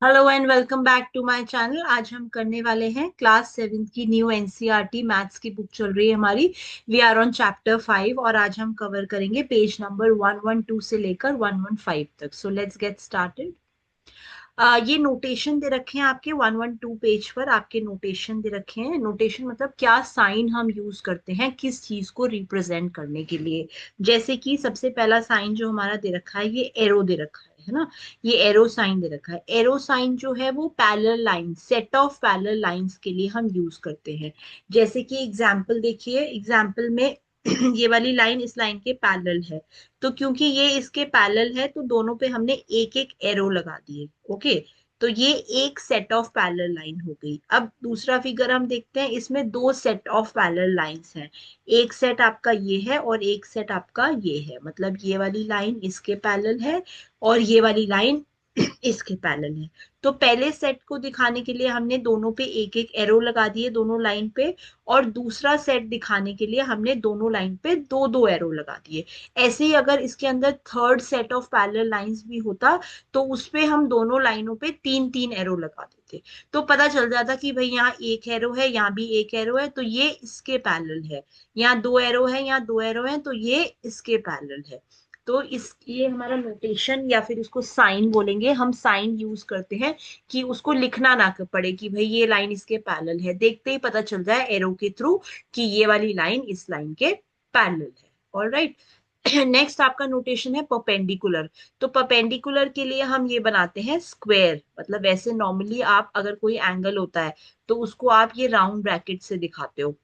Hello and welcome back to my channel. आज हम करने वाले हैं क्लास 7 की न्यू एनसीईआरटी मैथ्स की बुक चल रही है हमारी। वी आर ऑन चैप्टर 5 और आज हम कवर करेंगे पेज नंबर 112 से लेकर 115 तक। So let's get started. ये नोटेशन दे रखे हैं आपके 112 पेज पर। आपके नोटेशन दे रखे हैं। नोटेशन मतलब क्या साइन हम यूज करते हैं किस चीज को रिप्रेजेंट करने के लिए। जैसे कि सबसे पहला साइन जो हमारा दे रखा है ये एरो दे रखा है ना। ये एरो साइन दे रखा है। एरो साइन जो है वो parallel line, set of parallel lines के लिए हम यूज करते हैं। जैसे कि एग्जाम्पल देखिए, एग्जाम्पल में ये वाली लाइन इस लाइन के पैरेलल है। तो क्योंकि ये इसके पैरेलल है तो दोनों पे हमने एक एक एरो लगा दिए। ओके। तो ये एक सेट ऑफ पैरेलल लाइन हो गई। अब दूसरा फिगर हम देखते हैं, इसमें दो सेट ऑफ पैरेलल लाइंस हैं। एक सेट आपका ये है और एक सेट आपका ये है। मतलब ये वाली लाइन इसके पैरेलल है और ये वाली लाइन इसके पैरेलल है। तो पहले सेट को दिखाने के लिए हमने दोनों पे एक एक एरो लगा दिए दोनों लाइन पे। और दूसरा सेट दिखाने के लिए हमने दोनों लाइन पे दो दो एरो लगा दिए। ऐसे ही अगर इसके अंदर third set of parallel lines भी होता तो उसपे हम दोनों लाइनों पे तीन तीन एरो लगा देते। तो पता चल जाता कि भाई यहाँ एक एरो है, यहाँ भी एक एरो है, तो ये इसके पैरेलल है। यहाँ दो एरो है, यहाँ दो एरो है, तो ये इसके पैरेलल है। तो इस ये हमारा नोटेशन या फिर इसको साइन बोलेंगे। हम साइन यूज करते हैं कि उसको लिखना ना पड़े कि भाई ये लाइन इसके पैरेलल है, देखते ही पता चल जाए एरो के थ्रू कि ये वाली लाइन इस लाइन के पैरेलल है। ऑलराइट। नेक्स्ट आपका नोटेशन है परपेंडिकुलर। तो परपेंडिकुलर के लिए हम ये बनाते हैं स्क्वायर। मतलब वैसे नॉर्मली आप अगर कोई एंगल होता है तो उसको आप ये राउंड ब्रैकेट से दिखाते हो।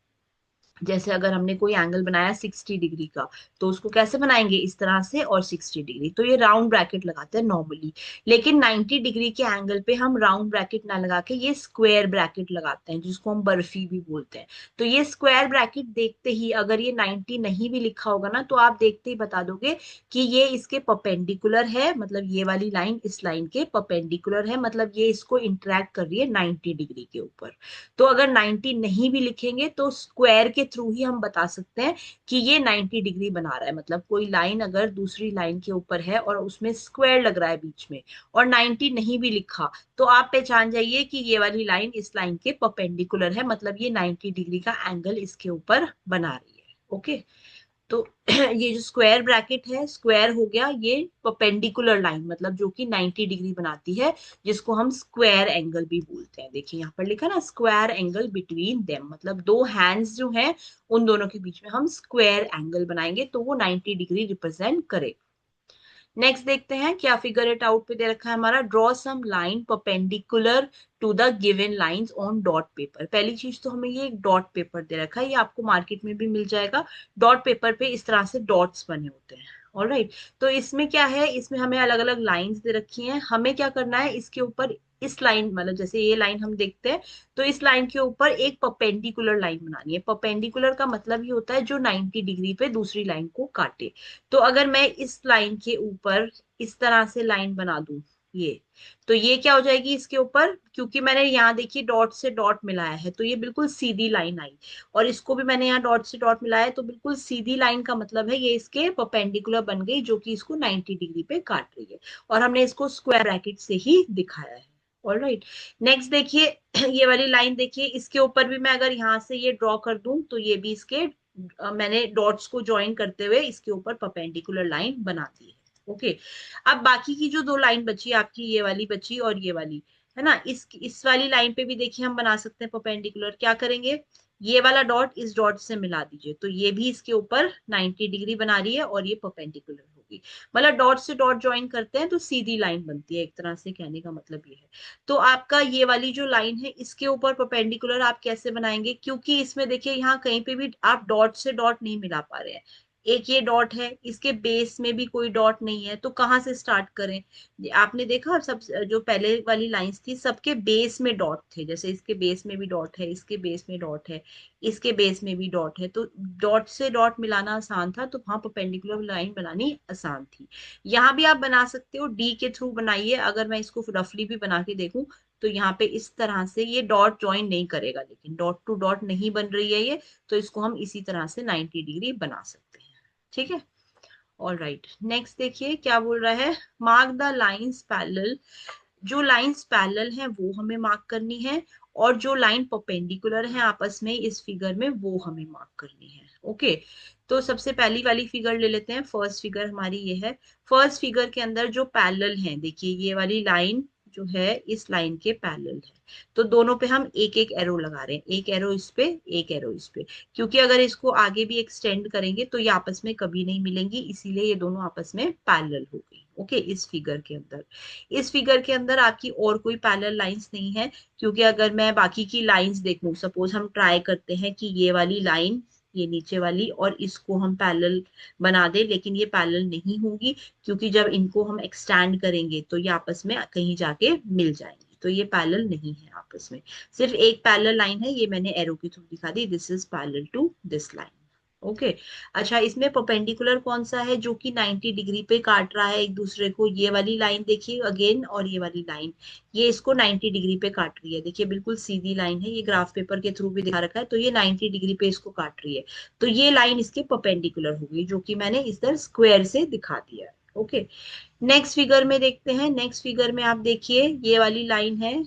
जैसे अगर हमने कोई एंगल बनाया 60 डिग्री का तो उसको कैसे बनाएंगे, इस तरह से और 60 डिग्री, तो ये राउंड ब्रैकेट लगाते हैं नॉर्मली। लेकिन 90 डिग्री के एंगल पे हम राउंड ब्रैकेट ना लगा के ये स्क्वायर ब्रैकेट लगाते हैं जिसको हम बर्फी भी बोलते हैं। तो ये स्क्वायर ब्रैकेट देखते ही अगर ये 90 नहीं भी लिखा होगा ना तो आप देखते ही बता दोगे कि ये इसके परपेंडिकुलर है। मतलब ये वाली लाइन इस लाइन के परपेंडिकुलर है, मतलब ये इसको इंटरेक्ट कर रही है 90 डिग्री के ऊपर। तो अगर 90 नहीं भी लिखेंगे तो स्क्वायर के थ्रू ही हम बता सकते हैं कि ये 90 डिग्री बना रहा है। मतलब कोई लाइन अगर दूसरी लाइन के ऊपर है और उसमें स्क्वायर लग रहा है बीच में और 90 नहीं भी लिखा तो आप पहचान जाइए कि ये वाली लाइन इस लाइन के परपेंडिकुलर है, मतलब ये 90 डिग्री का एंगल इसके ऊपर बना रही है। ओके। तो ये जो स्क्वायर ब्रैकेट है, स्क्वायर हो गया ये परपेंडिकुलर लाइन, मतलब जो कि 90 डिग्री बनाती है, जिसको हम स्क्वायर एंगल भी बोलते हैं। देखिए यहाँ पर लिखा ना, स्क्वायर एंगल बिटवीन देम, मतलब दो हैंड्स जो हैं उन दोनों के बीच में हम स्क्वायर एंगल बनाएंगे तो वो 90 डिग्री रिप्रेजेंट करे। नेक्स्ट देखते हैं क्या फिगर इट आउट पे दे रखा है हमारा। Draw some line perpendicular to the given lines on dot paper. पहली चीज तो हमें ये एक डॉट पेपर दे रखा है, ये आपको मार्केट में भी मिल जाएगा। डॉट पेपर पे इस तरह से डॉट्स बने होते हैं। ऑलराइट। तो इसमें क्या है, इसमें हमें अलग अलग लाइंस दे रखी हैं। हमें क्या करना है, इसके ऊपर इस लाइन, मतलब जैसे ये लाइन हम देखते हैं तो इस लाइन के ऊपर एक परपेंडिकुलर लाइन बनानी है। परपेंडिकुलर का मतलब ये होता है जो 90 डिग्री पे दूसरी लाइन को काटे। तो अगर मैं इस लाइन के ऊपर इस तरह से लाइन बना दूं, ये, तो ये क्या हो जाएगी इसके ऊपर, क्योंकि मैंने यहाँ देखिए डॉट से डॉट मिलाया है तो ये बिल्कुल सीधी लाइन आई। और इसको भी मैंने यहाँ डॉट से डॉट मिलाया है तो बिल्कुल सीधी लाइन का मतलब है ये इसके परपेंडिकुलर बन गई जो कि इसको 90 डिग्री पे काट रही है। और हमने इसको स्क्वायर ब्रैकेट से ही दिखाया है। ऑलराइट। नेक्स्ट देखिए, ये वाली लाइन देखिए, इसके ऊपर भी मैं अगर यहाँ से ये ड्रॉ कर दूं तो ये भी इसके मैंने डॉट्स को ज्वाइन करते हुए इसके ऊपर परपेंडिकुलर लाइन बना दी है। ओके। अब बाकी की जो दो लाइन बची आपकी, ये वाली बची और ये वाली, है ना, इस वाली लाइन पे भी देखिए हम बना सकते हैं परपेंडिकुलर। क्या करेंगे, ये वाला डॉट इस डॉट से मिला दीजिए तो ये भी इसके ऊपर 90 डिग्री बना रही है और ये परपेंडिकुलर होगी। मतलब डॉट से डॉट ज्वाइन करते हैं तो सीधी लाइन बनती है, एक तरह से कहने का मतलब ये है। तो आपका ये वाली जो लाइन है इसके ऊपर परपेंडिकुलर आप कैसे बनाएंगे, क्योंकि इसमें देखिए यहाँ कहीं पे भी आप डॉट से डॉट नहीं मिला पा रहे हैं। एक ये डॉट है, इसके बेस में भी कोई डॉट नहीं है, तो कहाँ से स्टार्ट करें। आपने देखा सब जो पहले वाली लाइंस थी सबके बेस में डॉट थे, जैसे इसके बेस में भी डॉट है, इसके बेस में डॉट है, इसके बेस में भी डॉट है, तो डॉट से डॉट मिलाना आसान था तो वहां परपेंडिकुलर लाइन बनानी आसान थी। यहाँ भी आप बना सकते हो, डी के थ्रू बनाइए। अगर मैं इसको रफली भी बना के देखूं तो यहाँ पे इस तरह से ये डॉट ज्वाइन नहीं करेगा, लेकिन डॉट टू डॉट नहीं बन रही है ये, तो इसको हम इसी तरह से 90 डिग्री बना सकते हैं। ठीक है। All right. नेक्स्ट देखिए क्या बोल रहा है, मार्क द लाइंस पैरेलल जो लाइंस पैरेलल हैं वो हमें मार्क करनी है, और जो लाइन परपेंडिकुलर है आपस में इस फिगर में वो हमें मार्क करनी है। ओके, तो सबसे पहली वाली फिगर ले लेते हैं। फर्स्ट फिगर हमारी ये है। फर्स्ट फिगर के अंदर जो पैरेलल है, देखिए ये वाली लाइन जो है इस लाइन के पैरेलल है, तो दोनों पे हम एक एक एरो लगा रहे हैं, एक एरो इस पे, एक एरो इस पे, क्योंकि अगर इसको आगे भी एक्सटेंड करेंगे तो ये आपस में कभी नहीं मिलेंगी, इसीलिए ये दोनों आपस में पैरेलल हो गई। ओके, इस फिगर के अंदर, इस फिगर के अंदर आपकी और कोई पैरेलल लाइंस नहीं है, क्योंकि अगर मैं बाकी की लाइंस देखूं, सपोज हम ट्राई करते हैं कि ये वाली लाइन, ये नीचे वाली, और इसको हम पैरेलल बना दे, लेकिन ये पैरेलल नहीं होगी, क्योंकि जब इनको हम एक्सटेंड करेंगे तो ये आपस में कहीं जाके मिल जाएंगे, तो ये पैरेलल नहीं है आपस में। सिर्फ एक पैरेलल लाइन है, ये मैंने एरो के थ्रू दिखा दी, this is parallel to this line. Okay, अच्छा इसमें परपेंडिकुलर कौन सा है जो कि 90 डिग्री पे काट रहा है एक दूसरे को? ये वाली लाइन देखिए अगेन, और ये वाली लाइन, ये इसको 90 डिग्री पे काट रही है। देखिए बिल्कुल सीधी लाइन है, ये ग्राफ पेपर के थ्रू भी दिखा रखा है, तो ये 90 डिग्री पे इसको काट रही है, तो ये लाइन इसके परपेंडिकुलर हो गई, जो कि मैंने इधर स्क्वायर से दिखा दिया है। ओके, नेक्स्ट फिगर में देखते हैं। नेक्स्ट फिगर में आप देखिए ये वाली लाइन है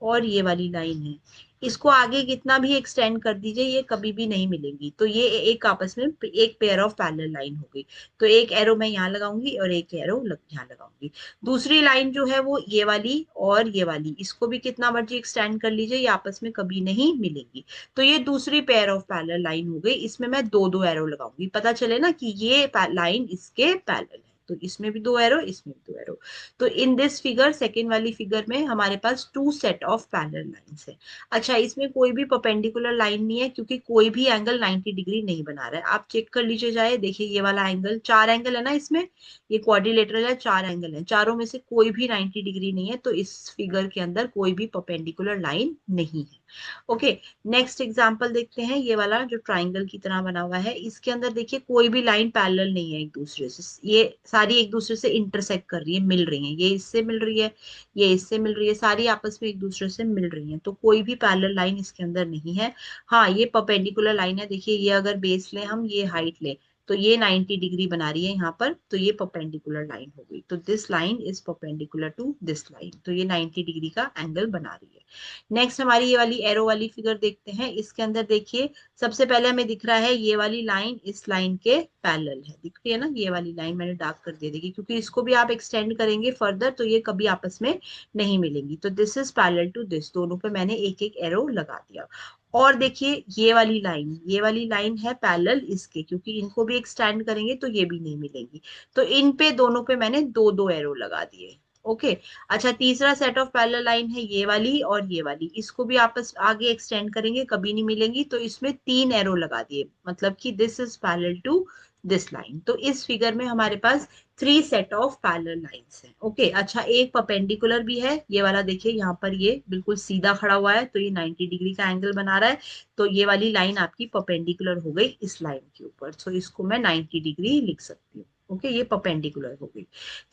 और ये वाली लाइन है, इसको आगे कितना भी एक्सटेंड कर दीजिए ये कभी भी नहीं मिलेंगी, तो ये एक आपस में एक पेयर ऑफ पैरेलल लाइन हो गई। तो एक एरो मैं यहाँ लगाऊंगी और एक एरो यहाँ लगाऊंगी। दूसरी लाइन जो है वो ये वाली और ये वाली, इसको भी कितना मर्जी एक्सटेंड कर लीजिए ये आपस में कभी नहीं मिलेंगी, तो ये दूसरी पेयर ऑफ पैरेलल लाइन हो गई। इसमें मैं दो दो एरो लगाऊंगी, पता चले ना कि ये लाइन इसके पैरेलल है, तो इसमें भी दो एरो, इसमें भी दो एरो। तो इन दिस फिगर, सेकेंड वाली फिगर में हमारे पास two set of parallel lines है। अच्छा, इसमें कोई भी परपेंडिकुलर लाइन नहीं है, क्योंकि कोई भी एंगल 90 डिग्री नहीं बना रहा है। आप चेक कर लीजिए जाए, देखिए ये वाला एंगल, चार एंगल है ना इसमें, ये क्वाड्रिलेटरल है, चार एंगल है, चारों में से कोई भी 90 डिग्री नहीं है, तो इस फिगर के अंदर कोई भी परपेंडिकुलर लाइन नहीं है। ओके, नेक्स्ट एग्जांपल देखते हैं। ये वाला जो ट्राइंगल की तरह बना हुआ है, इसके अंदर देखिए कोई भी लाइन पैरेलल नहीं है एक दूसरे से, ये सारी एक दूसरे से इंटरसेक्ट कर रही है, मिल रही है, ये इससे मिल रही है, ये इससे मिल रही है, सारी आपस में एक दूसरे से मिल रही है, तो कोई भी पैरेलल लाइन इसके अंदर नहीं है। हाँ, ये परपेंडिकुलर लाइन है, देखिए ये अगर बेस ले हम, ये हाइट ले, तो ये 90 डिग्री बना रही है यहाँ पर, तो ये परपेंडिकुलर लाइन हो गई, तो this line is perpendicular to this line, तो ये 90 डिग्री का एंगल बना रही है। नेक्स्ट हमारी ये वाली एरो वाली फिगर देखते हैं। इसके अंदर देखिए सबसे पहले हमें दिख रहा है ये वाली लाइन इस लाइन के पैरेलल है, दिख रही है ना, ये वाली लाइन मैंने डार्क कर दिया, देखिए क्योंकि इसको भी आप एक्सटेंड करेंगे फर्दर तो ये कभी आपस में नहीं मिलेंगी, तो this is parallel to this, दोनों पे मैंने एक एक एरो लगा दिया। और देखिए ये वाली लाइन, ये वाली लाइन है पैरेलल इसके, क्योंकि इनको भी एक्सटेंड करेंगे तो ये भी नहीं मिलेंगी, तो इन पे दोनों पे मैंने दो दो एरो लगा दिए। ओके, अच्छा तीसरा सेट ऑफ पैरेलल लाइन है ये वाली और ये वाली, इसको भी आपस आगे एक्सटेंड करेंगे कभी नहीं मिलेंगी, तो इसमें तीन एरो लगा दिए, मतलब कि this is parallel to this line. तो इस फिगर में हमारे पास three set of parallel lines हैं। ओके, अच्छा एक परपेंडिकुलर भी है, ये वाला देखिए यहाँ पर ये बिल्कुल सीधा खड़ा हुआ है, तो ये 90 डिग्री का एंगल बना रहा है, तो ये वाली लाइन आपकी परपेंडिकुलर हो गई इस लाइन के ऊपर, सो इसको मैं 90 डिग्री लिख सकती हूँ। ओके, ये परपेंडिकुलर हो गई।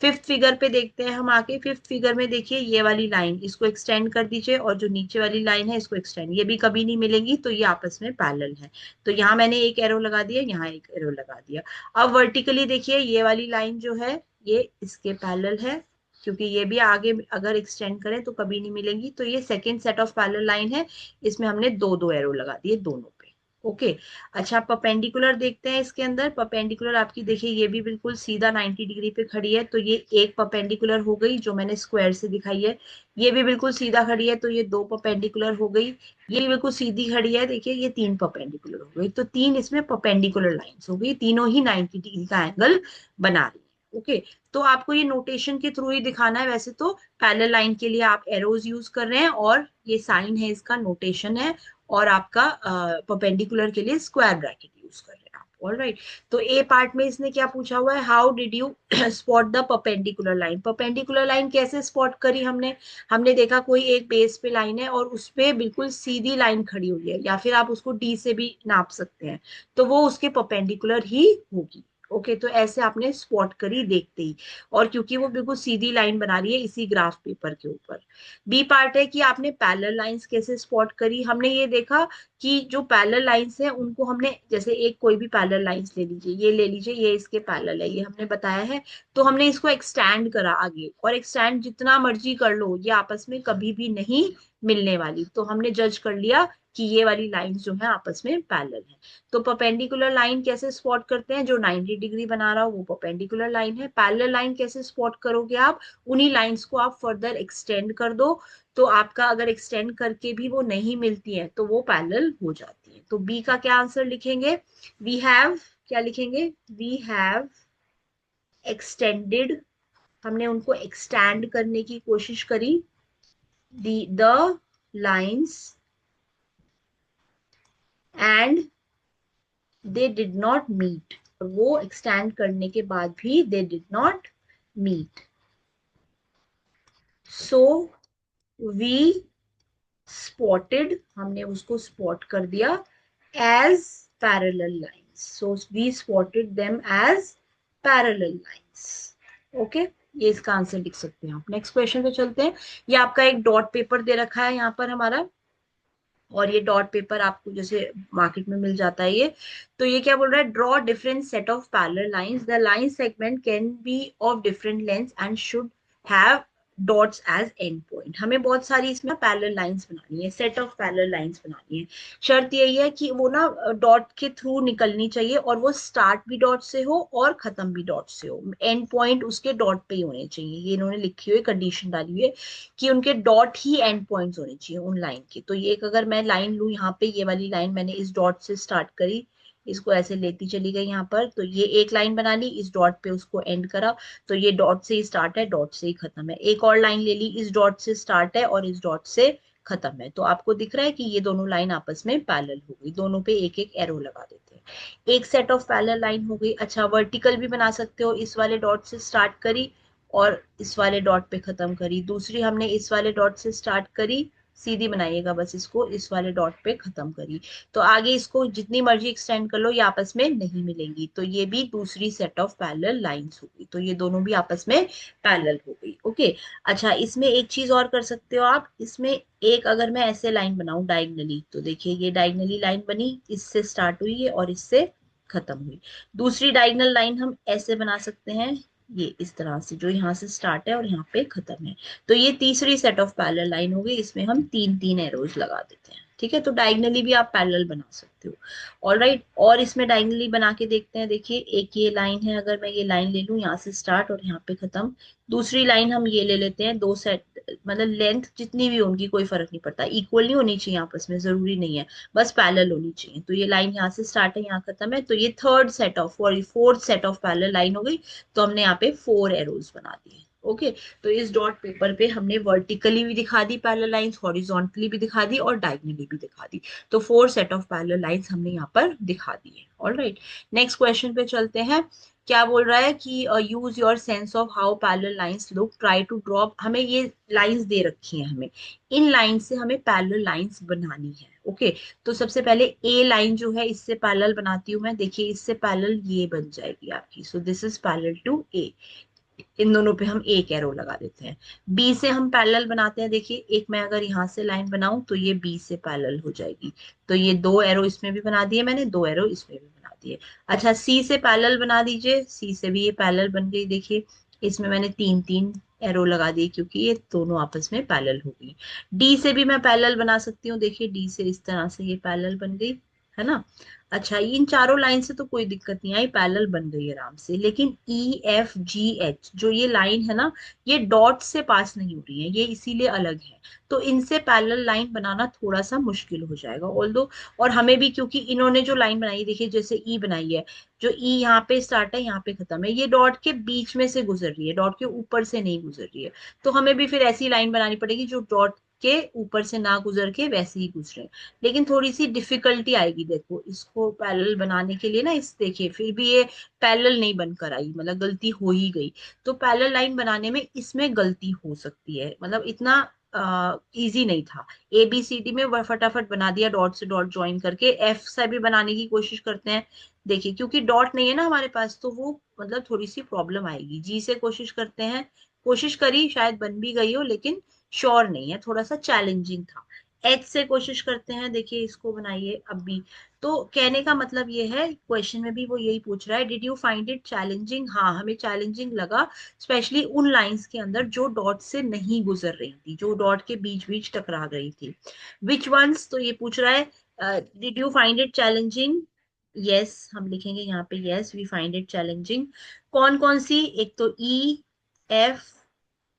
फिफ्थ फिगर पे देखते हैं हम आके। फिफ्थ फिगर में देखिए ये वाली लाइन, इसको एक्सटेंड कर दीजिए, और जो नीचे वाली लाइन है इसको एक्सटेंड, ये भी कभी नहीं मिलेंगी, तो ये आपस में पैरेलल है, तो यहाँ मैंने एक एरो लगा दिया, यहाँ एक एरो लगा दिया। अब वर्टिकली देखिए ये वाली लाइन जो है ये इसके पैरेलल है, क्योंकि ये भी आगे अगर एक्सटेंड करें तो कभी नहीं मिलेंगी, तो ये second set of parallel line है, इसमें हमने दो दो एरो लगा दिए दोनों पे। ओके, अच्छा परपेंडिकुलर देखते हैं। इसके अंदर परपेंडिकुलर आपकी देखिए ये भी बिल्कुल सीधा 90 डिग्री पे खड़ी है, तो ये एक परपेंडिकुलर हो गई जो मैंने स्क्वायर से दिखाई है, ये भी बिल्कुल सीधा खड़ी है, तो ये दो परपेंडिकुलर हो गई, ये भी बिल्कुल सीधी खड़ी है, देखिए ये तीन परपेंडिकुलर हो गई, तो तीन इसमें परपेंडिकुलर लाइंस हो गई, तीनों ही 90 डिग्री का एंगल बना रही है। ओके, तो आपको ये नोटेशन के थ्रू ही दिखाना है, वैसे तो पैरेलल लाइन के लिए आप एरोज यूज कर रहे हैं, और ये साइन है इसका नोटेशन है, और आपका परपेंडिकुलर के लिए स्क्वायर ब्रैकेट यूज कर रहे हैं आप। ऑलराइट, तो ए पार्ट में इसने क्या पूछा हुआ है, how did you spot the perpendicular line. Perpendicular line कैसे स्पॉट करी हमने, हमने देखा कोई एक बेस पे लाइन है और उस पे बिल्कुल सीधी लाइन खड़ी हुई है, या फिर आप उसको डी से भी नाप सकते हैं, तो वो उसके परपेंडिकुलर ही होगी। ओके, तो ऐसे आपने स्पॉट करी देखते ही, और क्योंकि वो बिल्कुल सीधी लाइन बना रही है इसी ग्राफ पेपर के ऊपर। बी पार्ट है कि आपने पैरेलल लाइंस कैसे स्पॉट करी। हमने ये देखा कि जो पैरेलल लाइंस है उनको हमने, जैसे एक कोई भी पैरेलल लाइंस ले लीजिए, ये ले लीजिए, ये इसके पैरेलल है, ये हमने बताया है। तो हमने इसको एक्सटेंड करा आगे, और एक्सटेंड जितना मर्जी कर लो ये आपस में कभी भी नहीं मिलने वाली। तो हमने जज कर लिया कि ये वाली लाइंस जो है आपस में पैरेलल है। तो परपेंडिकुलर लाइन कैसे स्पॉट करते हैं, जो 90 डिग्री बना रहा हो वो परपेंडिकुलर लाइन है। पैरेलल लाइन कैसे स्पॉट करोगे आप, उन्हीं लाइंस को आप फर्दर एक्सटेंड कर दो, तो आपका अगर एक्सटेंड करके भी वो नहीं मिलती है तो वो पैरेलल हो जाती है। तो बी का क्या आंसर लिखेंगे, वी हैव, क्या लिखेंगे, वी हैव एक्सटेंडेड, हमने उनको एक्सटेंड करने की कोशिश करी, the lines and they did not meet, और वो एक्सटेंड करने के बाद भी they did not meet, so we spotted, हमने उसको स्पॉट कर दिया as parallel lines, so we spotted them as parallel lines. Okay, ये इसका आंसर लिख सकते हैं आप। नेक्स्ट क्वेश्चन पे चलते हैं। ये आपका एक डॉट पेपर दे रखा है यहाँ पर हमारा, और ये डॉट पेपर आपको जैसे मार्केट में मिल जाता है ये। तो ये क्या बोल रहा है, draw different set of parallel lines, the line segment can be of different length and should have dots as end point. हमें बहुत सारी इसमें पैरेलल लाइंस बनानी है, सेट ऑफ पैरेलल लाइंस बनानी है। शर्त यही है कि वो ना डॉट के थ्रू निकलनी चाहिए, और वो स्टार्ट भी डॉट से हो और खत्म भी डॉट से हो, एंड पॉइंट उसके डॉट पे ही होने चाहिए। ये इन्होंने लिखी हुई कंडीशन डाली हुई है कि उनके डॉट ही एंड पॉइंट्स होने चाहिए उन लाइन के। तो ये एक अगर मैं लाइन लू, यहाँ पे ये वाली लाइन मैंने इस डॉट से स्टार्ट करी, इसको ऐसे लेती चली गई यहाँ पर, तो ये एक लाइन बना ली, इस डॉट पे उसको एंड करा, तो ये डॉट से ही स्टार्ट है, डॉट से ही खत्म है। एक और लाइन ले ली, इस डॉट से स्टार्ट है और इस डॉट से खत्म है। तो आपको दिख रहा है कि ये दोनों लाइन आपस में पैरेलल हो गई, दोनों पे एक एक एरो लगा देते हैं, एक सेट ऑफ पैरेलल लाइन हो गई। अच्छा, वर्टिकल भी बना सकते हो, इस वाले डॉट से स्टार्ट करी और इस वाले डॉट पे खत्म करी, दूसरी हमने इस वाले डॉट से स्टार्ट करी, सीधी बनाइएगा बस इसको, इस वाले डॉट पे खत्म करी। तो आगे इसको जितनी मर्जी एक्सटेंड कर लो ये आपस में नहीं मिलेंगी, तो ये भी दूसरी सेट ऑफ पैरेलल लाइंस होगी। तो ये दोनों भी आपस में पैरेलल हो गई। ओके, अच्छा इसमें एक चीज और कर सकते हो आप, इसमें एक अगर मैं ऐसे लाइन बनाऊं डायगनली, तो देखिए ये डायगनली लाइन बनी, इससे स्टार्ट हुई है और इससे खत्म हुई। दूसरी डायगनल लाइन हम ऐसे बना सकते हैं, ये इस तरह से, जो यहाँ से स्टार्ट है और यहाँ पे खत्म है। तो ये तीसरी सेट ऑफ पैरेलल लाइन हो गई, इसमें हम तीन तीन एरोज लगा देते हैं। ठीक है, तो डायगनली भी आप पैरेलल बना सकते हो। ऑल राइट, और इसमें डायगनली बना के देखते हैं। देखिए एक ये लाइन है, अगर मैं ये लाइन ले लूं यहाँ से स्टार्ट और यहाँ पे खत्म, दूसरी लाइन हम ये ले लेते हैं, दो सेट, मतलब लेंथ जितनी भी उनकी कोई फर्क नहीं पड़ता, इक्वल नहीं होनी चाहिए आपस में, जरूरी नहीं है, बस पैरेलल होनी चाहिए। तो ये लाइन यहाँ से स्टार्ट है, यहाँ खत्म है, तो ये थर्ड सेट ऑफ और fourth set of parallel line हो गई। तो हमने यहाँ पे 4 एरोज बना दिए। ओके, तो इस डॉट पेपर पे हमने वर्टिकली भी दिखा दी पैरेलल लाइंस, हॉरिजॉन्टली भी दिखा दी और डायगनली भी दिखा दी। तो 4 सेट ऑफ पैरेलल लाइंस हमने यहाँ पर दिखा दी है। ऑल राइट, नेक्स्ट क्वेश्चन पे चलते हैं। क्या बोल रहा है कि use your sense of how parallel lines look, try to draw, हमें ये लाइंस दे रखी हैं, हमें इन लाइन से हमें पैरेलल लाइंस बनानी है। ओके, तो सबसे पहले ए लाइन जो है इससे पैरेलल बनाती हूँ मैं, देखिए इससे पैरेलल ये बन जाएगी आपकी, so this is parallel to A, इन दोनों पे हम एक एरो लगा देते हैं। बी से हम पैरेलल बनाते हैं, देखिए एक मैं अगर यहाँ से लाइन बनाऊं तो ये बी से पैरेलल हो जाएगी, तो ये 2 एरो इसमें भी बना दिए मैंने, 2 एरो इसमें भी बना दिए। अच्छा, सी से पैरेलल बना दीजिए, सी से भी ये पैरेलल बन गई, देखिए इसमें मैंने 3 3 एरो लगा दिए क्योंकि ये दोनों आपस में पैरेलल हो गई। डी से भी मैं पैरेलल बना सकती हूँ, देखिए डी से इस तरह से ये पैरेलल बन गई, है ना। अच्छा, इन चारों लाइन से तो कोई दिक्कत नहीं आई, पैरेलल बन गई आराम से, लेकिन ई एफ जी एच जो ये लाइन है ना, ये डॉट से पास नहीं हो रही है, ये इसीलिए अलग है। तो इनसे पैरेलल लाइन बनाना थोड़ा सा मुश्किल हो जाएगा, ऑल्दो, और हमें भी, क्योंकि इन्होंने जो लाइन बनाई देखिए, जैसे ई बनाई है, जो ई यहाँ पे स्टार्ट है यहाँ पे खत्म है, ये डॉट के बीच में से गुजर रही है, डॉट के ऊपर से नहीं गुजर रही है। तो हमें भी फिर ऐसी लाइन बनानी पड़ेगी जो डॉट के ऊपर से ना गुजर के वैसे ही गुजरे, लेकिन थोड़ी सी डिफिकल्टी आएगी। देखो इसको पैरेलल बनाने के लिए ना, इस देखिए फिर भी ये पैरेलल नहीं बनकर आई, मतलब गलती हो ही गई। तो पैरेलल लाइन बनाने में इसमें गलती हो सकती है, मतलब इतना इजी नहीं था। ए बी सी डी में फटाफट बना दिया डॉट से डॉट ज्वाइन करके, एफ से भी बनाने की कोशिश करते हैं, देखिए क्योंकि डॉट नहीं है ना हमारे पास तो वो मतलब थोड़ी सी प्रॉब्लम आएगी। जी से कोशिश करते हैं, कोशिश करी शायद बन भी गई हो लेकिन श्योर नहीं है, थोड़ा सा चैलेंजिंग था। एच से कोशिश करते हैं, देखिए इसको बनाइए अब भी। तो कहने का मतलब ये है, क्वेश्चन में भी वो यही पूछ रहा है, did you find it challenging, हाँ हमें चैलेंजिंग लगा, स्पेशली उन लाइंस के अंदर जो डॉट से नहीं गुजर रही थी, जो डॉट के बीच बीच टकरा गई थी। विच वंस, तो ये पूछ रहा है did you find it challenging, yes हम लिखेंगे यहाँ पे yes we find it challenging. कौन कौन सी, एक तो ई, एफ,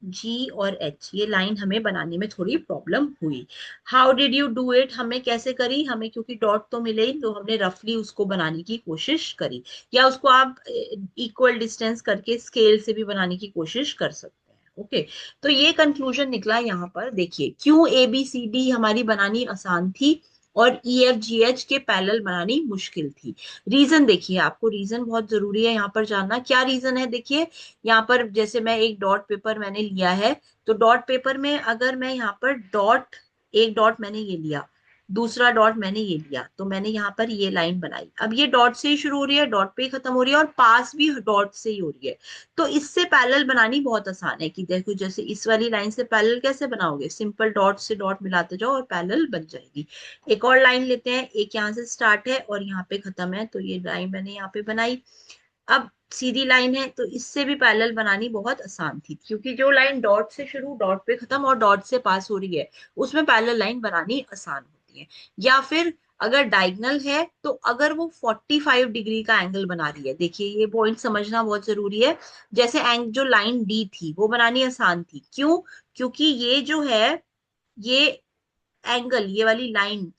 जी और एच, ये लाइन हमें बनाने में थोड़ी प्रॉब्लम हुई। How did you do it, हमें कैसे करी, हमें क्योंकि डॉट तो मिले ही तो हमने रफली उसको बनाने की कोशिश करी, या उसको आप इक्वल डिस्टेंस करके स्केल से भी बनाने की कोशिश कर सकते हैं। ओके, तो ये कंक्लूजन निकला यहाँ पर। देखिए क्यों ए बी सी डी हमारी बनानी आसान थी और ई एफ जी एच के पैरेलल बनानी मुश्किल थी। रीजन देखिए, आपको रीजन बहुत जरूरी है यहाँ पर जानना, क्या रीजन है। देखिए यहाँ पर जैसे मैं एक डॉट पेपर मैंने लिया है, तो डॉट पेपर में अगर मैं यहाँ पर डॉट, एक डॉट मैंने ये लिया, दूसरा डॉट मैंने ये लिया, तो मैंने यहाँ पर ये लाइन बनाई, अब ये डॉट से ही शुरू हो रही है, डॉट पे ही खत्म हो रही है और पास भी डॉट से ही हो रही है। तो इससे पैरेलल बनानी बहुत आसान है, कि देखो जैसे इस वाली लाइन से पैरेलल कैसे बनाओगे, सिंपल डॉट से डॉट मिलाते जाओ और पैरेलल बन जाएगी। एक और लाइन लेते हैं, एक यहाँ से स्टार्ट है और यहाँ पे खत्म है, तो ये लाइन मैंने यहाँ पे बनाई। अब सीधी लाइन है तो इससे भी पैरेलल बनानी बहुत आसान थी, क्योंकि जो लाइन डॉट से शुरू डॉट पे खत्म और डॉट से पास हो रही है उसमें पैरेलल लाइन बनानी आसान होती है। या फिर अगर डायगोनल है तो अगर वो 45 डिग्री का एंगल बना रही है, देखिए ये पॉइंट समझना बहुत जरूरी है। जैसे एंग जो लाइन डी थी वो बनानी आसान थी, क्यों, क्योंकि ये जो है ये एंगल, ये वाली लाइन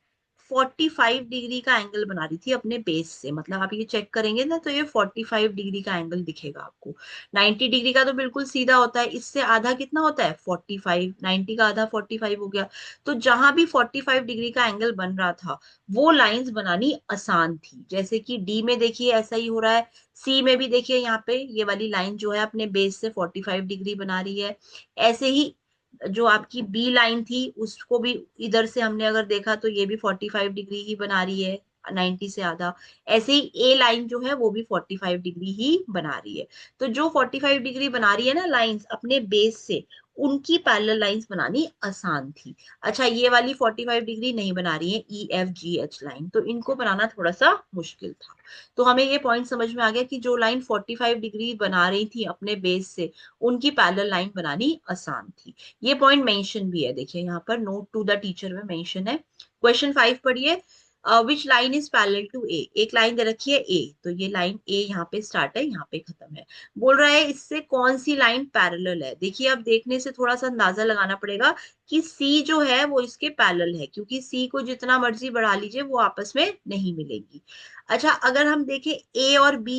45 डिग्री का एंगल बना रही थी अपने बेस से, मतलब आप ये चेक करेंगे ना तो ये 45 डिग्री का एंगल दिखेगा आपको। 90 डिग्री का तो बिल्कुल सीधा होता है, इससे आधा कितना होता है 45, 90 का आधा 45 हो गया। तो जहां भी 45 डिग्री का एंगल बन रहा था वो लाइंस बनानी आसान थी। जैसे कि डी में देखिए ऐसा ही हो रहा है, सी में भी देखिए यहाँ पे ये वाली लाइन जो है अपने बेस से 45 डिग्री बना रही है। ऐसे ही जो आपकी बी लाइन थी उसको भी इधर से हमने अगर देखा तो ये भी 45 डिग्री ही बना रही है, 90 से आधा। ऐसे ही ए लाइन जो है वो भी 45 डिग्री ही बना रही है। तो जो 45 डिग्री बना रही है ना लाइंस अपने बेस से, उनकी पैरेलल लाइंस बनानी आसान थी। अच्छा ये वाली 45 डिग्री नहीं बना रही है, E F G H line, तो इनको बनाना थोड़ा सा मुश्किल था। तो हमें ये पॉइंट समझ में आ गया कि जो लाइन 45 डिग्री बना रही थी अपने बेस से, उनकी पैरेलल लाइन बनानी आसान थी। ये पॉइंट मेंशन भी है, देखिए यहाँ पर नोट टू द टीचर में मेंशन है। क्वेश्चन 5 पढ़िए, which line is parallel to A, एक लाइन दे रखी है ए, तो ये लाइन ए यहाँ पे स्टार्ट है यहाँ पे खत्म है। बोल रहा है इससे कौन सी लाइन पैरेलल है। देखिए अब देखने से थोड़ा सा अंदाजा लगाना पड़ेगा कि सी जो है वो इसके पैरेलल है, क्योंकि सी को जितना मर्जी बढ़ा लीजिए वो आपस में नहीं मिलेगी। अच्छा अगर हम देखें ए और बी,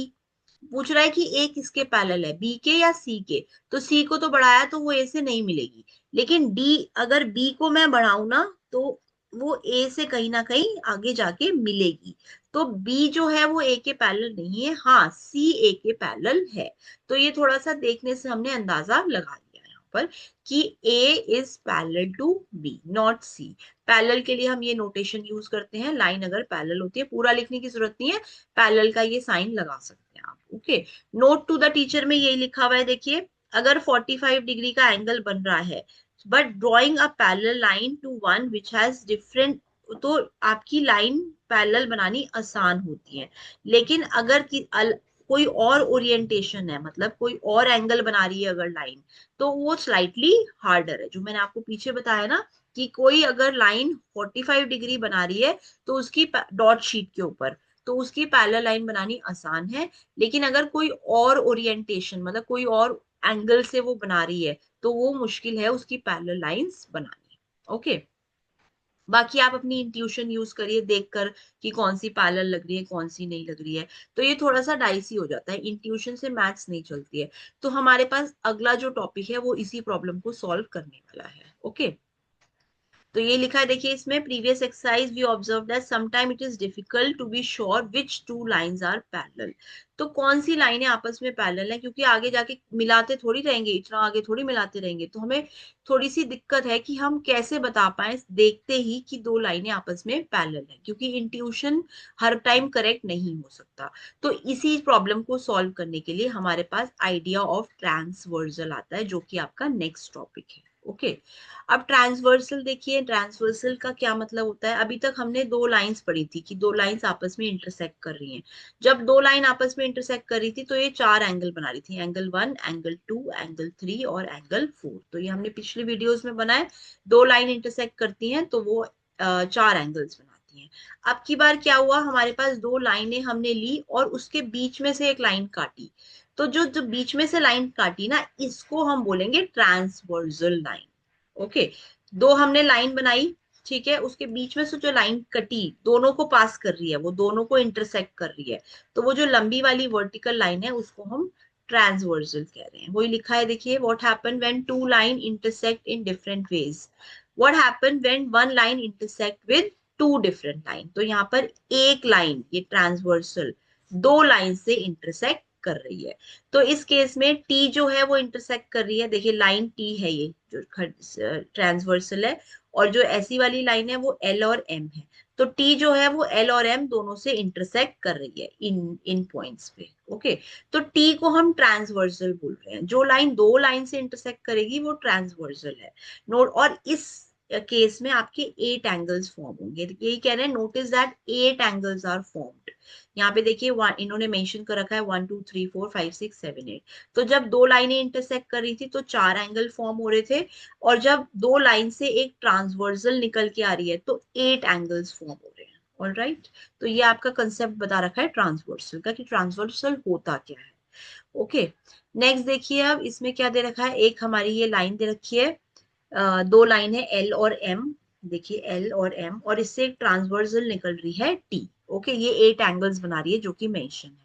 पूछ रहा है कि ए किसके पैरेलल है, बी के या सी के। तो सी को तो बढ़ाया तो वो ए से नहीं मिलेगी, लेकिन डी, अगर बी को मैं बढ़ाऊं ना तो वो ए से कहीं ना कहीं आगे जाके मिलेगी। तो बी जो है वो ए के पैरेलल नहीं है, हाँ सी ए के पैरेलल है। तो ये थोड़ा सा देखने से हमने अंदाजा लगा लिया यहाँ पर कि A is parallel to B not C. Parallel के लिए हम ये नोटेशन यूज करते हैं, लाइन अगर पैरेलल होती है, पूरा लिखने की जरूरत नहीं है, पैरेलल का ये साइन लगा सकते हैं आप। Okay, note to the teacher में यही लिखा हुआ है, देखिए अगर 45 डिग्री का एंगल बन रहा है but drawing a parallel line to one which has different, तो आपकी लाइन पैरेलल बनानी आसान होती है। लेकिन अगर कोई और ओरिएंटेशन है, मतलब कोई और एंगल बना रही है अगर लाइन, तो वो स्लाइटली हार्डर है। जो मैंने आपको पीछे बताया ना कि कोई अगर लाइन 45 डिग्री बना रही है तो उसकी डॉट शीट के ऊपर, तो उसकी पैरेलल लाइन बनानी आसान है। लेकिन अगर कोई और ओरिएंटेशन, मतलब कोई और एंगल से वो बना रही है, तो वो मुश्किल है उसकी पैरेलल लाइंस बनानी। ओके, बाकी आप अपनी इंट्यूशन यूज करिए देखकर कि कौन सी पैरेलल लग रही है कौन सी नहीं लग रही है। तो ये थोड़ा सा डाइसी हो जाता है, इंट्यूशन से मैथ्स नहीं चलती है। तो हमारे पास अगला जो टॉपिक है वो इसी प्रॉब्लम को सॉल्व करने वाला है। ओके, तो ये लिखा है देखिए इसमें, previous exercise we observe that sometime it is difficult to be sure which two lines are parallel. तो कौन सी लाइनें आपस में पैरेलल है, क्योंकि आगे जाके मिलाते थोड़ी रहेंगे, इतना आगे थोड़ी मिलाते रहेंगे, तो हमें थोड़ी सी दिक्कत है कि हम कैसे बता पाए देखते ही कि दो लाइनें आपस में पैरेलल है, क्योंकि इंट्यूशन हर टाइम करेक्ट नहीं हो सकता। तो इसी प्रॉब्लम को सॉल्व करने के लिए हमारे पास आइडिया ऑफ ट्रांसवर्सल आता है, जो कि आपका नेक्स्ट टॉपिक है। ओके, अब ट्रांसवर्सल देखिए, ट्रांसवर्सल का क्या मतलब होता है। अभी तक हमने दो लाइंस पढ़ी थी कि दो लाइंस आपस में इंटरसेक्ट कर रही हैं। जब दो लाइन आपस में इंटरसेक्ट कर रही थी तो ये चार एंगल बना रही थी, एंगल 1, एंगल 2, एंगल 3 और एंगल 4। तो ये हमने पिछले वीडियोस में बनाए। दो लाइन इंटरसेक्ट करती हैं तो वो चार एंगल्स बनाती हैं। अब की बार क्या हुआ, हमारे पास दो लाइनें हमने ली और उसके बीच में से एक लाइन काटी। तो जो जो बीच में से लाइन काटी ना, इसको हम बोलेंगे ट्रांसवर्सल लाइन। ओके, दो हमने लाइन बनाई, ठीक है, उसके बीच में से जो लाइन कटी दोनों को पास कर रही है, वो दोनों को इंटरसेक्ट कर रही है, तो वो जो लंबी वाली वर्टिकल लाइन है उसको हम ट्रांसवर्सल कह रहे हैं। वही लिखा है देखिए, what happen when two line intersect in different ways, what happen when one line intersect with two different line. तो यहाँ पर एक लाइन, ये ट्रांसवर्सल दो लाइन से इंटरसेक्ट कर रही है। तो इस केस में टी जो है वो इंटरसेक्ट कर रही है, देखिए लाइन टी है ये जो ट्रांसवर्सल है, और जो ऐसी वाली लाइन है वो एल और एम है। तो टी जो है वो एल और एम दोनों से इंटरसेक्ट कर रही है इन इन पॉइंट्स पे। ओके, तो टी को हम ट्रांसवर्सल बोल रहे हैं। जो लाइन दो लाइन से इंटरसेक्ट करेगी वो ट्रांसवर्सल है। नोट, और इस केस में आपके 8 एंगल्स फॉर्म होंगे। यही कह रहे हैं, notice that 8 angles are formed. यहाँ पे देखिए इन्होंने मेंशन कर रखा है 1 2 3 4 5 6 7 8। तो जब दो लाइनें इंटरसेक्ट कर रही थी तो चार एंगल फॉर्म हो रहे थे, और जब दो लाइन से एक ट्रांसवर्सल निकल के आ रही है तो 8 एंगल्स फॉर्म हो रहे हैं। ऑल राइट, तो ये आपका कंसेप्ट बता रखा है ट्रांसवर्सल का कि ट्रांसवर्सल होता क्या है। ओके, नेक्स्ट देखिए, अब इसमें क्या दे रखा है, एक हमारी ये लाइन दे रखी है, दो लाइन है एल और एम, देखिए एल और एम, और इससे एक ट्रांसवर्सल निकल रही है टी। ओके, ये 8 एंगल्स बना रही है जो कि मेंशन है।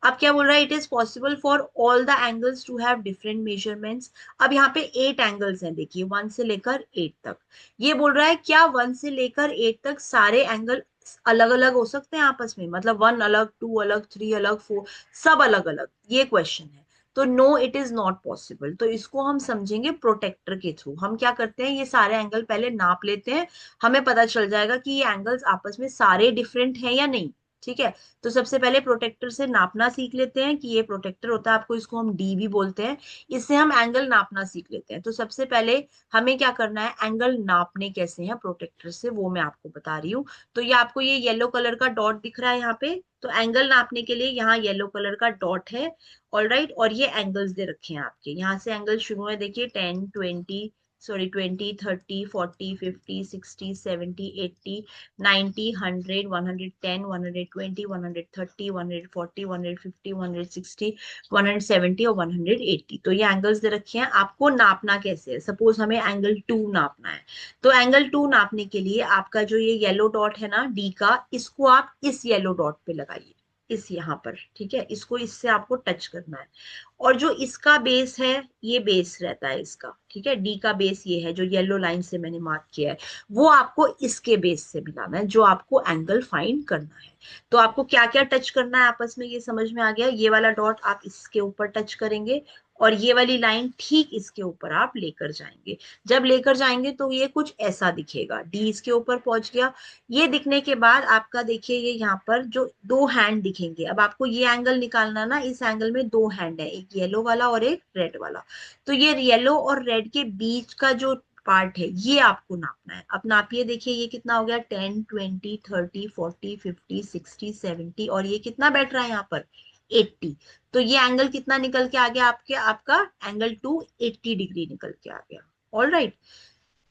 अब क्या बोल रहा है, it is possible for all the angles to have different measurements. अब यहाँ पे 8 एंगल्स हैं, देखिए 1 से लेकर 8 तक। ये बोल रहा है क्या 1 से लेकर 8 तक सारे एंगल अलग अलग हो सकते हैं आपस में, मतलब 1 अलग, 2 अलग, 3 अलग, 4 सब अलग अलग, ये क्वेश्चन है। तो no, it is not possible. तो इसको हम समझेंगे प्रोटेक्टर के थ्रू। हम क्या करते हैं, ये सारे एंगल पहले नाप लेते हैं, हमें पता चल जाएगा कि ये एंगल्स आपस में सारे डिफरेंट हैं या नहीं। ठीक है, तो सबसे पहले प्रोटेक्टर से नापना सीख लेते हैं कि ये प्रोटेक्टर होता है, आपको इसको हम डी भी बोलते हैं। इससे हम एंगल नापना सीख लेते हैं। तो सबसे पहले हमें क्या करना है, एंगल नापने कैसे हैं प्रोटेक्टर से, वो मैं आपको बता रही हूँ। तो ये आपको ये येलो कलर का डॉट दिख रहा है यहाँ पे, तो एंगल नापने के लिए यहाँ येलो कलर का डॉट है। ऑल राइट, और ये एंगल्स दे रखे हैं आपके, यहाँ से एंगल शुरू है देखिए, 10 20 सॉरी 20 30 40 50 60 70 80 90 100 110 120 130 140 150 160 170 और 180। तो ये एंगल्स दे रखे हैं, आपको नापना कैसे है। सपोज हमें एंगल 2 नापना है, तो एंगल 2 नापने के लिए आपका जो ये येलो डॉट है ना डी का, इसको आप इस येलो डॉट पे लगाइए, इस यहाँ पर, ठीक है, इसको इससे आपको टच करना है। और जो इसका बेस है, ये बेस रहता है इसका, ठीक है, डी का बेस ये है जो येलो लाइन से मैंने मार्क किया है, वो आपको इसके बेस से मिलाना है जो आपको एंगल फाइंड करना है। तो आपको क्या क्या टच करना है आपस में, ये समझ में आ गया। ये वाला डॉट आप इसके ऊपर टच करेंगे, और ये वाली लाइन ठीक इसके ऊपर आप लेकर जाएंगे। जब लेकर जाएंगे तो ये कुछ ऐसा दिखेगा, डी इसके ऊपर पहुंच गया। ये दिखने के बाद आपका देखिए, ये यहाँ पर जो दो हैंड दिखेंगे, अब आपको ये एंगल निकालना ना, इस एंगल में दो हैंड है, एक येलो वाला और एक रेड वाला। तो ये येलो और रेड के बीच का जो पार्ट है ये आपको नापना है। अब नापिए, देखिए ये कितना हो गया, 10 20 30 40 50 60 70, और ये कितना बैठ रहा है यहाँ पर, 80। तो ये एंगल कितना निकल के आ गया आपके, आपका एंगल 280 डिग्री निकल के आ गया। All right,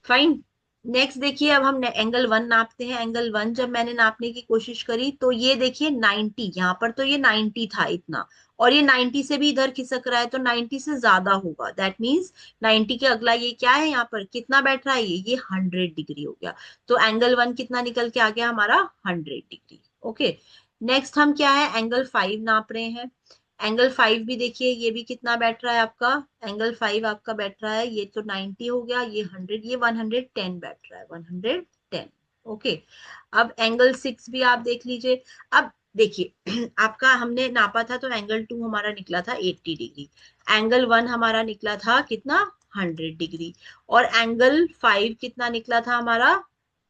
fine. नेक्स्ट देखिए, अब हम एंगल 1 नापते हैं। एंगल 1 जब मैंने नापने की कोशिश करी तो ये देखिए 90, यहाँ पर तो ये 90 था इतना, और ये 90 से भी इधर खिसक रहा है, तो 90 से ज्यादा होगा। दैट मीन्स 90 के अगला ये क्या है, यहाँ पर कितना बैठ रहा है, ये 100 डिग्री हो गया। तो एंगल 1 कितना निकल के आ गया हमारा, 100 डिग्री। ओके, नेक्स्ट हम क्या है, एंगल 5 नाप रहे हैं। एंगल 5 भी देखिए, ये भी कितना बैठ रहा है आपका, एंगल 5 आपका बैठ रहा है, ये तो 90 हो गया, ये 100, ये 110 बैठ रहा है, 110। ओके, अब एंगल 6 भी आप देख लीजिए। अब देखिए आपका हमने नापा था तो एंगल 2 हमारा निकला था 80 डिग्री, एंगल 1 हमारा निकला था कितना, 100 डिग्री, और एंगल 5 कितना निकला था हमारा,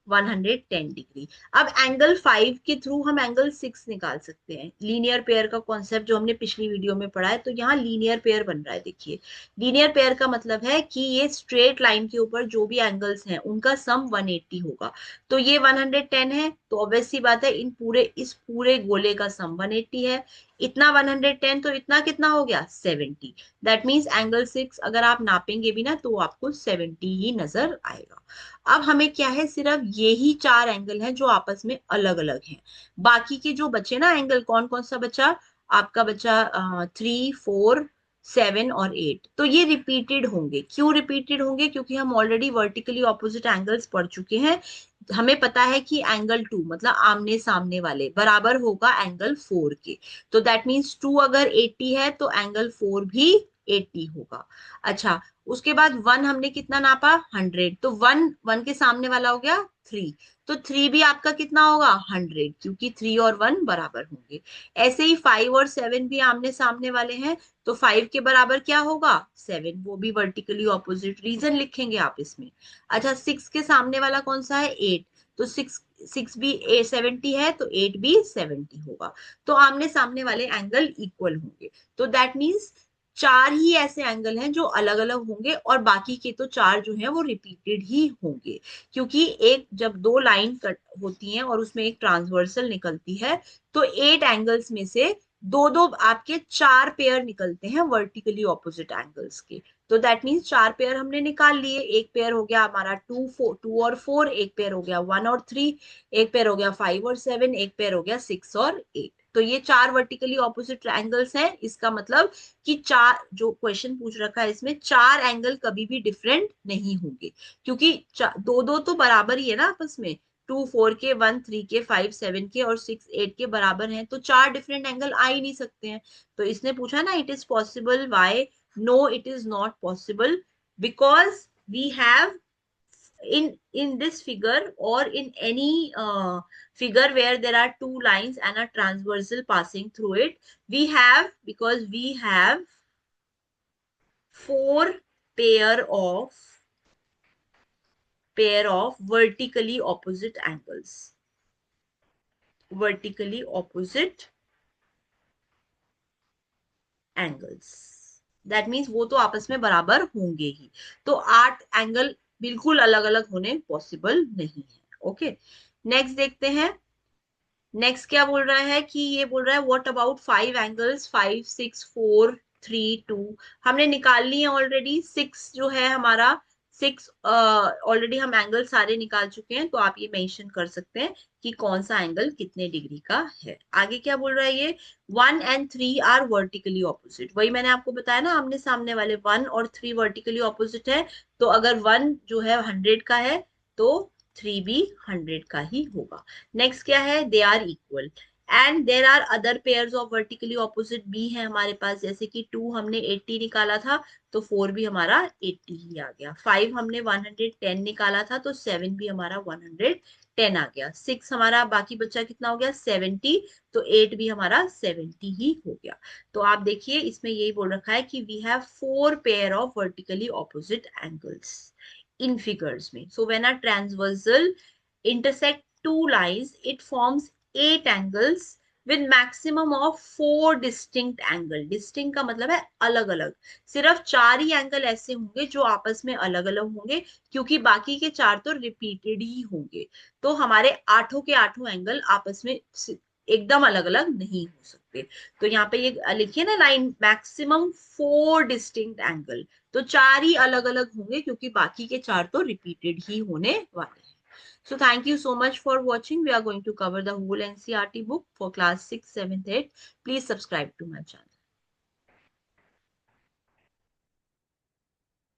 110 डिग्री। अब एंगल 5 के थ्रू हम एंगल 6 निकाल सकते हैं। लीनियर पेयर का कॉन्सेप्ट जो हमने पिछली वीडियो में पढ़ा है, तो यहाँ लीनियर पेयर बन रहा है। देखिए, लीनियर पेयर का मतलब है कि ये स्ट्रेट लाइन के ऊपर जो भी एंगल्स हैं उनका सम 180 होगा। तो ये 110 है, तो ऑब्वियस सी बात है इस पूरे गोले का सम 180 है। इतना 110, तो इतना कितना हो गया, 70। दैट मीन्स एंगल 6 अगर आप नापेंगे भी ना तो आपको 70 ही नजर आएगा। अब हमें क्या है, सिर्फ यही 4 एंगल हैं जो आपस में अलग अलग हैं। बाकी के जो बचे ना एंगल, कौन कौन सा बचा, आपका बचा 3, 4, 7 और 8। तो ये रिपीटेड होंगे। क्यों रिपीटेड होंगे, क्योंकि हम ऑलरेडी वर्टिकली ऑपोजिट एंगल्स पढ़ चुके हैं। हमें पता है कि एंगल 2 मतलब आमने सामने वाले बराबर होगा एंगल 4 के। तो दैट मीन्स 2 अगर 80 है तो एंगल 4 भी 80 होगा। अच्छा, उसके बाद 1 हमने कितना नापा, 100, तो 1 1 के सामने वाला हो गया 3, तो 3 भी आपका कितना होगा, 100, क्योंकि 3 और 1 बराबर होंगे। ऐसे ही 5 और 7 भी आमने सामने वाले हैं, तो 5 के बराबर क्या होगा, 7, वो भी वर्टिकली ऑपोजिट, रीजन लिखेंगे आप इसमें। अच्छा, 6 के सामने वाला कौन सा है, 8, तो 6 भी 70 है तो 8 भी 70 होगा। तो आमने सामने वाले एंगल इक्वल होंगे। तो दैट मीन्स 4 ही ऐसे एंगल हैं जो अलग अलग होंगे, और बाकी के तो 4 जो हैं वो रिपीटेड ही होंगे। क्योंकि एक जब 2 लाइन कट होती हैं और उसमें एक ट्रांसवर्सल निकलती है, तो 8 एंगल्स में से दो दो आपके 4 पेयर निकलते हैं वर्टिकली ऑपोजिट एंगल्स के। तो दैट मीन्स 4 पेयर हमने निकाल लिए। एक पेयर हो गया हमारा 2 और 4, एक पेयर हो गया 1 और 3, एक पेयर हो गया 5 और 7, एक पेयर हो गया 6 और 8। तो ये 4 वर्टिकली ऑपोजिट एंगल्स हैं। इसका मतलब कि 4, जो क्वेश्चन पूछ रखा है इसमें 4 एंगल कभी भी डिफरेंट नहीं होंगे, क्योंकि दो दो तो बराबर ही है ना आपस में। 2 4 के, 1 3 के, 5 7 के और 6 8 के बराबर हैं, तो 4 डिफरेंट एंगल आ ही नहीं सकते हैं। तो इसने पूछा ना, it is possible, why, no it is not possible, because we have in this figure or in any figure where there are two lines and a transversal passing through it, we have, because we have 4 pair of vertically opposite angles, vertically opposite angles, that means वो तो आपस में बराबर होंगे ही। तो 8 angle बिल्कुल अलग अलग होने पॉसिबल नहीं है। ओके, नेक्स्ट देखते हैं। नेक्स्ट क्या बोल रहा है कि ये बोल रहा है व्हाट अबाउट 5 एंगल्स, 5 6 4 3 2। हमने निकाल ली है ऑलरेडी। 6 जो है हमारा, 6 ऑलरेडी हम एंगल सारे निकाल चुके हैं, तो आप ये मेंशन कर सकते हैं कि कौन सा एंगल कितने डिग्री का है। आगे क्या बोल रहा है ये, 1 and 3 आर वर्टिकली ऑपोजिट। वही मैंने आपको बताया ना, आमने सामने वाले 1 और 3 वर्टिकली ऑपोजिट है। तो अगर 1 जो है 100 का है तो 3 भी 100 का ही होगा। नेक्स्ट क्या है, they are equal and there are other pairs of vertically opposite भी है हमारे पास, जैसे कि 2 हमने 80 निकाला था तो 4 भी हमारा 80 ही आ गया। 5 हमने 110 निकाला था तो 7 भी हमारा 110 आ गया। 6 हमारा बाकी बच्चा कितना हो गया, 70, तो 8 भी हमारा 70 ही हो गया। तो आप देखिए इसमें यही बोल रखा है कि we have 4 pair of vertically opposite angles in figures में। So when a transversal intersect two lines, it forms 8 angles with maximum of 4 distinct angle। distinct का मतलब है अलग अलग। सिर्फ 4 ही एंगल ऐसे होंगे जो आपस में अलग अलग होंगे, क्योंकि बाकी के 4 तो रिपीटेड ही होंगे। तो हमारे आठों के आठों एंगल आपस में एकदम अलग अलग नहीं हो सकते। तो यहाँ पे ये लिखिए ना लाइन, मैक्सिमम 4 डिस्टिंक्ट एंगल, तो 4 ही अलग अलग होंगे, क्योंकि बाकी के 4 तो रिपीटेड ही होने वाले हैं। So thank you so much for watching. We are going to cover the whole NCERT book for class 6, 7th, 8th. Please subscribe to my channel.